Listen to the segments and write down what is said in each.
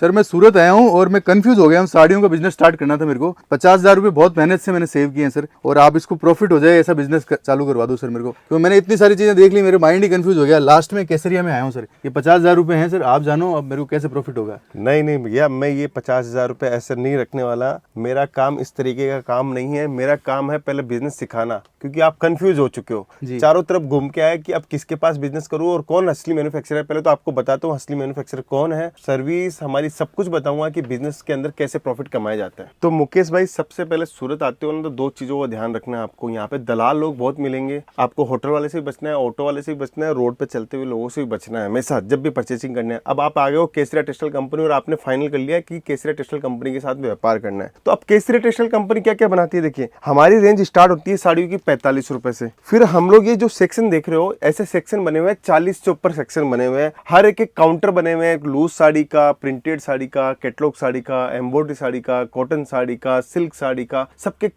Sir मैं सूरत आया हूँ और मैं कंफ्यूज हो गया हूँ। साड़ियों का बिजनेस स्टार्ट करना था मेरे को। 50,000 रुपये बहुत मेहनत से मैंने सेव किए हैं सर, और आप इसको प्रॉफिट हो जाए ऐसा बिजनेस चालू करवा दो सर मेरे को। तो मैंने इतनी सारी चीजें देख ली, मेरे माइंड ही कंफ्यूज हो गया। लास्ट में केसरिया में आया हूँ सर। ये 50,000 रुपये हैं सर, आप जानो अब मेरे को कैसे प्रॉफिट होगा। नहीं नहीं भैया, मैं ये 50,000 रुपये ऐसे नहीं रखने वाला। मेरा काम इस तरीके का काम नहीं है। मेरा काम है पहले बिजनेस सिखाना, क्योंकि आप कंफ्यूज हो चुके हो, चारों तरफ घूम के आए कि अब किसके पास बिजनेस करूं और कौन असली मैन्युफैक्चरर है। पहले तो आपको बताता हूँ असली मैन्युफैक्चरर कौन है, सर्विस हमारी, सब कुछ बताऊंगा कि बिजनेस के अंदर कैसे प्रॉफिट कमाया जाता है। तो मुकेश भाई, सबसे पहले सूरत आते हो ना तो 2 चीजों का ध्यान रखना है आपको। यहाँ पे दलाल लोग बहुत मिलेंगे, आपको होटल वाले से भी बचना है, ऑटो वाले से भी बचना है, रोड पे चलते हुए लोगों से भी बचना है हमेशा जब भी परचेसिंग करना है। अब आप आ गए हो केसरिया टेक्सटाइल कंपनी और आपने फाइनल कर लिया कि केसरिया टेक्सटाइल कंपनी के साथ व्यापार करना है। तो अब केसरिया टेक्सटाइल कंपनी क्या क्या बनाती है, देखिए हमारी रेंज स्टार्ट होती है साड़ियों की 45 रुपए से। फिर हम लोग ये जो सेक्शन देख रहे हो, ऐसे सेक्शन बने हुए हैं, 40 से ऊपर सेक्शन बने हुए हैं। हर एक काउंटर बने हुए हैं, लूज साड़ी का, प्रिंटेड साड़ी का, कैटलॉग साड़ी का, एम्ब्रॉयडरी साड़ी का, कॉटन साड़ी का, सिल्क साड़ी का, सबके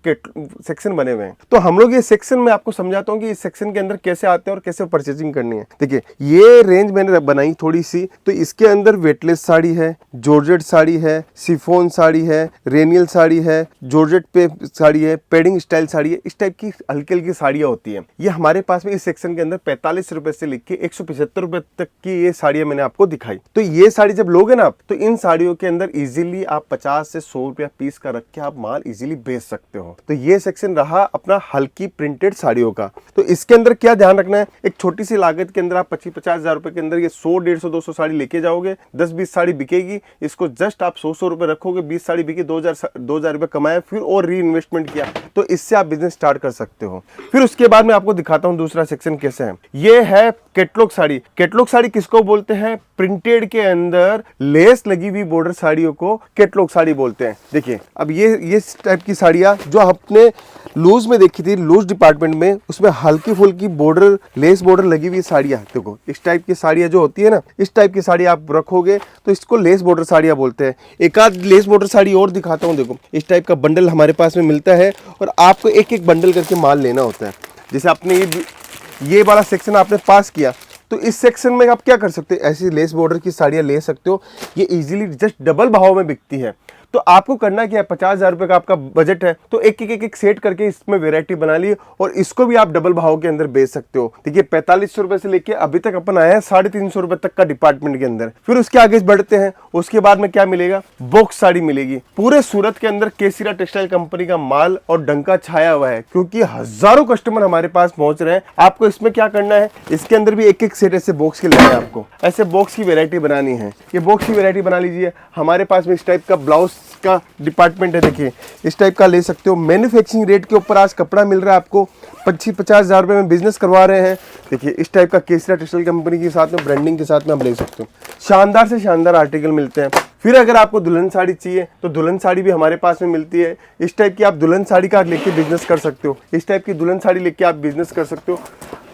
सेक्शन बने हुए हैं। तो हम लोग ये सेक्शन में आपको समझाता हूँ कि इस सेक्शन के अंदर कैसे आते हैं और कैसे परचेजिंग करनी है। देखिए ये रेंज मैंने बनाई थोड़ी सी, तो इसके अंदर वेटलेस साड़ी है, जॉर्जेट साड़ी है, शिफॉन साड़ी है, रेनियल साड़ी है, जॉर्जेट पे साड़ी है, पेडिंग स्टाइल साड़ी है। इस टाइप की हल्की हल्की साड़ियां होती हैं। ये हमारे पास में इस सेक्शन के अंदर 45 रुपए से लेके 175 रुपए तक की ये साड़ियां मैंने आपको दिखाई। तो ये साड़ी जब लोगे ना आप, तो इन साड़ियों के अंदर इजीली आप 50 से 100 रुपया पीस का रख के आप माल इजीली बेच सकते हो। तो ये सेक्शन रहा अपना हल्की प्रिंटेड साड़ियों का। तो इसके अंदर क्या ध्यान रखना है, एक छोटी सी लागत के अंदर आप 25-50 हजार रुपए के अंदर ये 100, 150, 200 साड़ी लेके जाओगे, 10-20 साड़ी बिकेगी। इसको जस्ट आप 100 रुपए रखोगे, 20 साड़ी बिकी, 2000 रुपए कमाए, फिर और री इन्वेस्टमेंट किया, तो इससे आप बिजनेस स्टार्ट कर सकते हो। फिर उसके बाद मैं आपको दिखाता हूं दूसरा सेक्शन कैसे है। ये है कैटलॉग साड़ी। कैटलॉग साड़ी किसको बोलते हैं, प्रिंटेड के अंदर लेस लगी हुई बॉर्डर साड़ियों को कैटलॉग साड़ी बोलते हैं। देखिए अब ये टाइप की साड़ियां जो आपने लूज में देखी थी, लूज डिपार्टमेंट में, उसमें हल्की फुल्की बॉर्डर, लेस बॉर्डर लगी हुई साड़ियां, देखो इस टाइप की साड़ियां जो होती है ना, इस टाइप की साड़ी आप रखोगे तो इसको लेस बॉर्डर साड़ियां बोलते हैं। एक आध लेस बॉर्डर साड़ी और दिखाता हूं। देखो इस टाइप का बंडल हमारे पास में मिलता है और आपको एक एक बंडल करके माल लेना होता है। जैसे आपने ये वाला सेक्शन आपने पास किया, तो इस सेक्शन में आप क्या कर सकते हो, ऐसी लेस बॉर्डर की साड़ियां ले सकते हो। ये इजीली जस्ट डबल भाव में बिकती है। तो आपको करना क्या है, 50,000 रुपए का आपका बजट है, तो एक सेट करके इसमें वैरायटी बना ली और इसको भी आप डबल भाव के अंदर बेच सकते हो। देखिए 45 रुपए से लेके अभी तक अपन आए हैं 350 रुपए तक का डिपार्टमेंट के अंदर। फिर उसके आगे बढ़ते हैं, उसके बाद में क्या मिलेगा, बॉक्स साड़ी मिलेगी। पूरे सूरत के अंदर केसरिया टेक्सटाइल कंपनी का माल और डंका छाया हुआ है, क्योंकि हजारों कस्टमर हमारे पास पहुंच रहे हैं। आपको इसमें क्या करना है, इसके अंदर भी एक सेट ऐसे बॉक्स के लेने हैं, आपको ऐसे बॉक्स की वैरायटी बनानी है। ये बॉक्स की वैरायटी बना लीजिए। हमारे पास में इस टाइप का ब्लाउज का डिपार्टमेंट है, देखिए इस टाइप का ले सकते हो। मैन्युफैक्चरिंग रेट के ऊपर आज कपड़ा मिल रहा है आपको, 25-50 हजार रुपए में बिजनेस करवा रहे हैं। देखिए इस टाइप का केसरिया टेक्सटाइल कंपनी के साथ में ब्रांडिंग के साथ में आप ले सकते हो। शानदार से शानदार आर्टिकल मिलते हैं। फिर अगर आपको दुल्हन साड़ी चाहिए तो दुल्हन साड़ी भी हमारे पास में मिलती है। इस टाइप की आप दुल्हन साड़ी का लेके बिजनेस कर सकते हो। इस टाइप की दुल्हन साड़ी लेके आप बिजनेस कर सकते हो।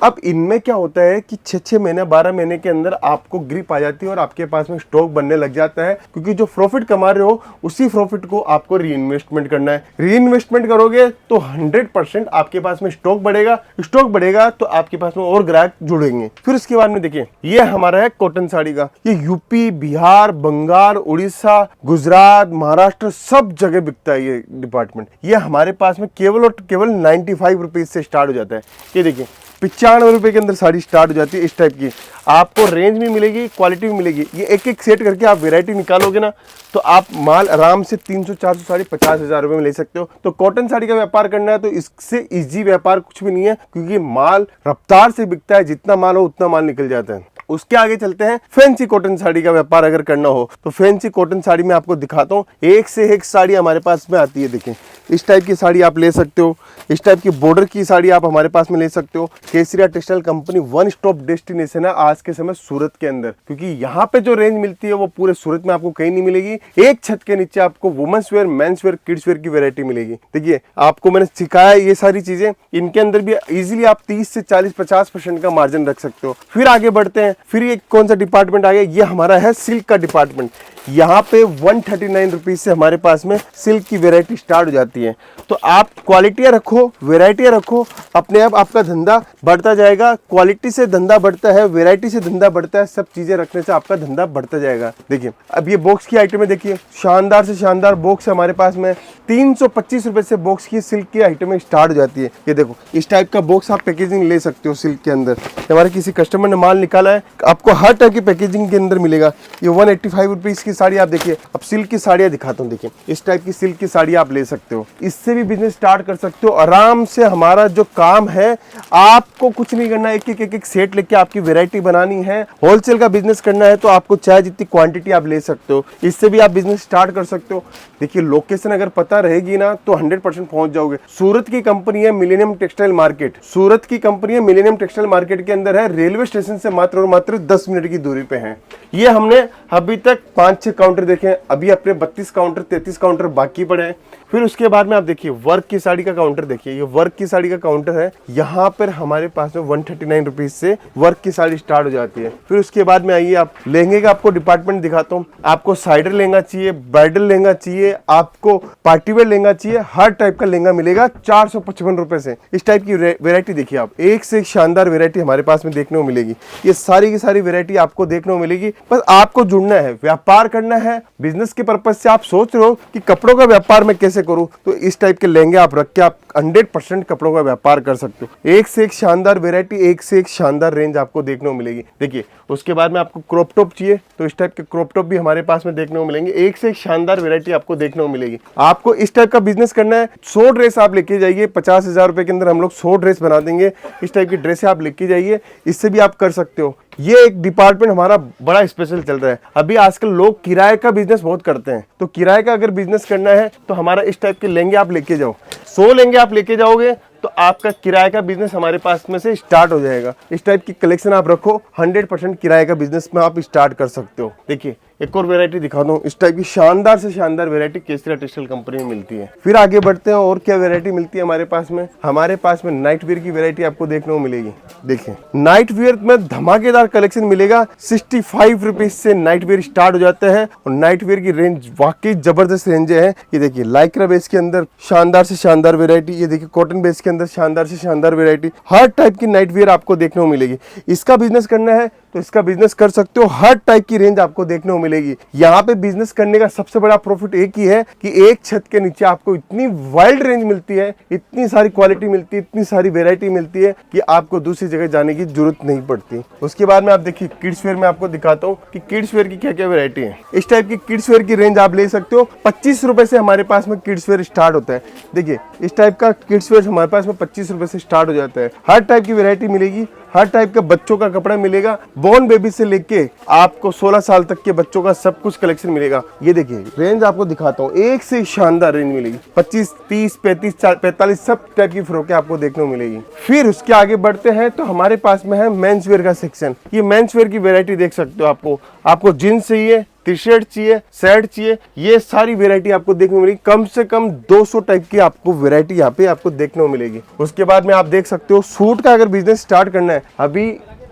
अब इनमें क्या होता है कि 6-6 महीने 12 महीने के अंदर आपको ग्रिप आ जाती है और आपके पास में स्टॉक बनने लग जाता है, क्योंकि जो प्रॉफिट कमा रहे हो उसी प्रॉफिट को आपको री इन्वेस्टमेंट करना है। री इन्वेस्टमेंट करोगे तो 100% आपके पास में स्टॉक बढ़ेगा। स्टॉक बढ़ेगा तो आपके पास में और ग्राहक जुड़ेंगे। फिर उसके बाद में देखिए ये हमारा है कॉटन साड़ी का। ये यूपी, बिहार, बंगाल, उड़ीसा, गुजरात, महाराष्ट्र सब जगह बिकता है ये डिपार्टमेंट। ये हमारे पास में केवल और केवल 95 रुपीज से स्टार्ट हो जाता है। ये देखिए 95 रुपए के अंदर साड़ी स्टार्ट हो जाती है। इस टाइप की आपको रेंज भी मिलेगी, क्वालिटी भी मिलेगी। ये एक सेट करके आप वैरायटी निकालोगे ना, तो आप माल आराम से 300-400 साड़ी 50,000 रुपए में ले सकते हो। तो कॉटन साड़ी का व्यापार करना है तो इससे इजी व्यापार कुछ भी नहीं है, क्योंकि माल रफ्तार से बिकता है। जितना माल हो उतना माल निकल जाता है। उसके आगे चलते हैं। फैंसी कॉटन साड़ी का व्यापार अगर करना हो तो फैंसी कॉटन साड़ी में आपको दिखाता हूँ। एक से एक साड़ी हमारे पास में आती है। देखिए इस टाइप की साड़ी आप ले सकते हो। इस टाइप की बॉर्डर की साड़ी आप हमारे पास में ले सकते हो। Kesariya textile company one stop destination है आज के समय सूरत के अंदर, क्योंकि यहाँ पे जो रेंज मिलती है वो पूरे सूरत में आपको कहीं नहीं मिलेगी। एक छत के नीचे आपको women's wear, men's wear, kids wear की वैरायटी मिलेगी। देखिए आपको मैंने सिखाया ये सारी चीजें। इनके अंदर भी इजीली आप 30 से 40-50% का मार्जिन रख सकते हो। फिर आगे बढ़ते हैं। फिर ये कौन सा डिपार्टमेंट आ गया, ये हमारा है सिल्क का डिपार्टमेंट। यहाँ पे 139 रुपीज से हमारे पास में सिल्क की वेरायटी स्टार्ट हो जाती है। तो आप क्वालिटियाँ रखो, वेराइटियाँ रखो, अपने आप आपका धंधा बढ़ता जाएगा। क्वालिटी से धंधा बढ़ता है, वेराइटी से धंधा बढ़ता है, सब चीजें रखने से आपका धंधा बढ़ता जाएगा। देखिए अब ये बॉक्स की आइटम है, देखिए शानदार से शानदार बॉक्स हमारे पास में 325 रुपए से बॉक्स की सिल्क की आइटमें स्टार्ट हो जाती है। ये देखो इस टाइप का बॉक्स आप पैकेजिंग ले सकते हो सिल्क के अंदर। हमारे किसी कस्टमर ने माल निकाला है, आपको हर टाइप की पैकेजिंग के अंदर मिलेगा। ये 185 रुपीज की साड़ी आप देखिए। अब सिल्क की साड़ियाँ दिखाता हूँ, देखिए इस टाइप की सिल्क की साड़ी आप ले सकते हो, इससे भी बिजनेस स्टार्ट कर सकते हो आराम से। हमारा जो काम है, आपको कुछ नहीं करना, एक सेट लेके आपकी वेरायटी बनानी है। होलसेल का बिजनेस करना है तो आपको चाहे जितनी क्वांटिटी आप ले सकते हो, इससे भी आप बिजनेस स्टार्ट कर सकते हो। देखिए लोकेशन अगर पता रहेगी ना तो 100% पहुंच जाओगे। सूरत की कंपनी है मिलेनियम टेक्सटाइल मार्केट, सूरत की कंपनी है मिलेनियम टेक्सटाइल मार्केट के अंदर है, रेलवे स्टेशन से मात्र और मात्र 10 मिनट की दूरी पे है। ये हमने अभी तक 5-6 काउंटर देखे हैं, अभी अपने 32 काउंटर 33 काउंटर बाकी पड़े हैं। फिर उसके बाद में आप देखिए वर्क की साड़ी का काउंटर देखिए, ये वर्क की साड़ी का काउंटर है। यहाँ पर हमारे पास में 139 रुपीज से वर्क की साड़ी स्टार्ट हो जाती है। फिर उसके बाद में आइए आप लहंगे का आपको डिपार्टमेंट दिखाता हूँ। आपको साइडर लहंगा चाहिए, ब्राइडल लहंगा चाहिए, आपको पार्टीवेयर लहंगा चाहिए, हर टाइप का लहंगा मिलेगा 455 रुपए से। इस टाइप की वेरायटी देखिए आप, एक से एक शानदार वेरायटी हमारे पास में देखने को मिलेगी। ये सारी की सारी वेरायटी आपको देखने को मिलेगी। बस आपको जुड़ना है, व्यापार करना है, बिजनेस के पर्पज से आप सोच रहे हो कि कपड़ों का व्यापार मैं कैसे करूं, तो इस टाइप के लहंगे आप रख के आप 100% कपड़ों का व्यापार कर सकते हो। एक से एक शानदार वेरायटी, एक से एक शानदार रेंज आपको देखने को मिलेगी। देखिए उसके बाद में आपको क्रॉप टॉप चाहिए तो इस टाइप के क्रॉप टॉप भी हमारे पास में देखने को मिलेंगे। एक से एक शानदार वेरायटी आपको देखने को मिलेगी। आपको इस टाइप का बिजनेस करना है, 100 ड्रेस आप लेके जाइए, 50,000 रुपए के अंदर हम लोग 100 ड्रेस बना देंगे। इस टाइप की ड्रेस आप लेके जाइए, इससे भी आप कर सकते हो। ये एक डिपार्टमेंट हमारा बड़ा स्पेशल चल रहा है। अभी आजकल लोग किराए का बिजनेस बहुत करते हैं, तो किराए का अगर बिजनेस करना है तो हमारा इस टाइप के लहंगे आप लेके जाओ। 100 लहंगे आप लेके जाओगे तो आपका किराए का बिजनेस हमारे पास में से स्टार्ट हो जाएगा। इस टाइप की कलेक्शन आप रखो, 100% किराए का बिजनेस में आप स्टार्ट कर सकते हो। देखिए एक और वेरायटी दिखा दूं, इस टाइप की शानदार से शानदार वेरायटी केसरिया टेक्सटाइल कंपनी में मिलती है। फिर आगे बढ़ते हैं, और क्या वेरायटी मिलती है हमारे पास में। हमारे पास में नाइट वेयर की वेरायटी आपको देखने को मिलेगी। देखिए नाइट वेयर में धमाकेदार कलेक्शन मिलेगा। 65 रुपीज से नाइट वेयर स्टार्ट हो जाते हैं और नाइट वेयर की रेंज वाकई जबरदस्त रेंज है। ये देखिए लाइक्रा बेस के अंदर शानदार से शानदार वेरायटी, ये देखिए कॉटन बेस के अंदर शानदार से शानदार वेरायटी, हर टाइप की नाइट वेयर आपको देखने को मिलेगी। इसका बिजनेस करना है तो इसका बिजनेस कर सकते हो, हर टाइप की रेंज आपको देखने को मिलेगी। यहाँ पे बिजनेस करने का सबसे बड़ा प्रॉफिट एक ही है कि एक छत के नीचे आपको इतनी वाइल्ड रेंज मिलती है, इतनी सारी क्वालिटी मिलती है, इतनी सारी वेरायटी मिलती है कि आपको दूसरी जगह जाने की जरूरत नहीं पड़ती। उसके बाद में आप देखिए किड्स वेयर में आपको दिखाता हूँ कि किड्स वेयर की क्या क्या वेरायटी है। इस टाइप की किड्स वेयर की रेंज आप ले सकते हो। 25 रुपए से हमारे पास में किड्स वेयर स्टार्ट होता है। देखिए इस टाइप का किड्स वेयर हमारे पास में 25 रुपए से स्टार्ट हो जाता है। हर टाइप की वेरायटी मिलेगी, हर टाइप का बच्चों का कपड़ा मिलेगा। बोर्न बेबी से लेके आपको 16 साल तक के बच्चों का सब कुछ कलेक्शन मिलेगा। ये देखिए रेंज आपको दिखाता हूँ, एक से शानदार रेंज मिलेगी। 25, 30, 35, 45 सब टाइप की फ्रॉकें आपको देखने को मिलेगी। फिर उसके आगे बढ़ते हैं तो हमारे पास में है मेंस वेयर का सेक्शन। ये मेंस वेयर की वेरायटी देख सकते हो। आपको जींस चाहिए, टी शर्ट चाहिए, शर्ट चाहिए, ये सारी वेरायटी आपको देखने को मिलेगी। कम से कम 200 टाइप की आपको वेरायटी यहाँ पे आपको देखने को मिलेगी। उसके बाद में आप देख सकते हो सूट का अगर बिजनेस स्टार्ट करना है, अभी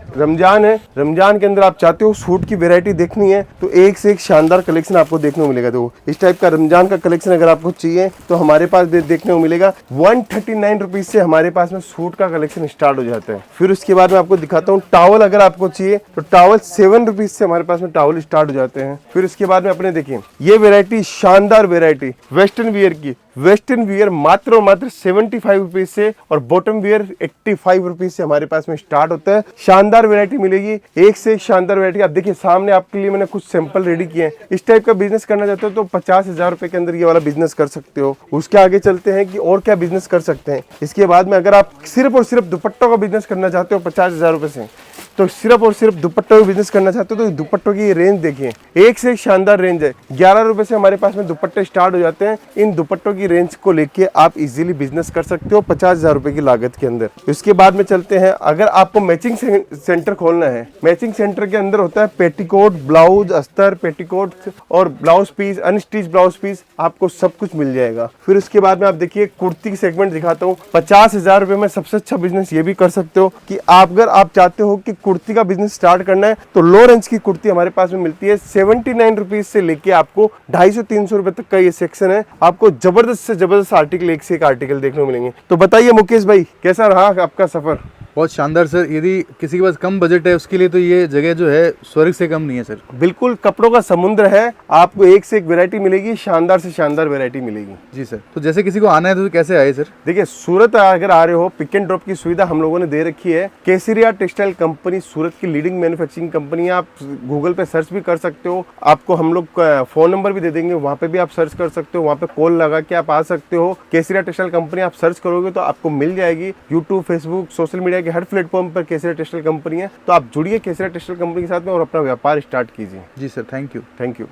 रमजान है, रमजान के अंदर आप चाहते हो सूट की वैरायटी देखनी है तो एक से एक शानदार कलेक्शन आपको देखने को मिलेगा। तो इस टाइप का रमजान का कलेक्शन अगर आपको चाहिए तो हमारे पास देखने को मिलेगा। 139 रुपीज से हमारे पास में सूट का कलेक्शन स्टार्ट हो जाता है। फिर उसके बाद में आपको दिखाता हूँ टॉवल अगर आपको चाहिए तो टॉवल 7 रुपीज से हमारे पास में टॉवल स्टार्ट हो जाते हैं। फिर उसके बाद में अपने देखिए ये वेरायटी शानदार वेरायटी वेस्टर्न वियर की, वेस्टर्न वियर मात्र और मात्र 75 रुपीज से और बॉटम वियर 85 रुपीज से हमारे पास में स्टार्ट होता है। शानदार वैरायटी मिलेगी, एक से एक शानदार वैरायटी। आप देखिए सामने आपके लिए मैंने कुछ सैंपल रेडी किए हैं। इस टाइप का बिजनेस करना चाहते हो तो 50,000 रुपए के अंदर ये वाला बिजनेस कर सकते हो। उसके आगे चलते हैं कि और क्या बिजनेस कर सकते हैं। इसके बाद में अगर आप सिर्फ और सिर्फ दुपट्टों का बिजनेस करना चाहते हो 50,000 रुपए से, तो सिर्फ और सिर्फ दुपट्टों का बिजनेस करना चाहते हो तो दुपट्टों की रेंज देखिए, एक से एक शानदार रेंज है। 11 रुपए से हमारे पास में दुपट्टे स्टार्ट हो जाते हैं। इन दुपट्टों की रेंज को लेके आप इजीली बिजनेस कर सकते हो 50,000 रुपए की लागत के अंदर। इसके बाद में चलते हैं, अगर आपको मैचिंग सेंटर खोलना है, मैचिंग सेंटर के अंदर होता है पेटीकोट, ब्लाउज, अस्तर, पेटीकोट और blouse piece, unstitch blouse piece, आपको सब कुछ मिल जाएगा। फिर उसके बाद में आप देखिए कुर्ती की सेगमेंट दिखाता हूँ। 50,000 रुपए में सबसे अच्छा बिजनेस ये भी कर सकते हो कि अगर आप चाहते हो कि कुर्ती का बिजनेस स्टार्ट करना है तो लो रेंज की कुर्ती हमारे पास में मिलती है 79 रुपीज से लेके आपको 250-300 रुपए तक का ये सेक्शन है। आपको जबरदस्त से जबरदस्त आर्टिकल, एक से एक आर्टिकल देखने को मिलेंगे। तो बताइए मुकेश भाई, कैसा रहा आपका सफर? बहुत शानदार सर। यदि किसी के पास कम बजट है उसके लिए तो ये जगह जो है स्वर्ग से कम नहीं है सर। बिल्कुल कपड़ों का समुद्र है, आपको एक से एक वैरायटी मिलेगी, शानदार से शानदार वैरायटी मिलेगी। जी सर। तो जैसे किसी को आना है तो कैसे आए सर? देखिए, सूरत अगर आ रहे हो, पिक एंड ड्रॉप की सुविधा हम लोगों ने दे रखी है। केसरिया टेक्सटाइल कंपनी सूरत की लीडिंग मैन्युफैक्चरिंग कंपनी है। आप गूगल पे सर्च भी कर सकते हो, आपको हम लोग फोन नंबर भी दे देंगे, वहाँ पे भी आप सर्च कर सकते हो, वहाँ पे कॉल लगा के आप आ सकते हो। केसरिया टेक्सटाइल कंपनी आप सर्च करोगे तो आपको मिल जाएगी। यूट्यूब, फेसबुक, सोशल मीडिया के हर प्लेटफॉर्म पर केसरिया टेक्सटाइल कंपनी है। तो आप जुड़िए केसरिया टेक्सटाइल कंपनी के साथ में और अपना व्यापार स्टार्ट कीजिए। जी sir, thank you. Thank you.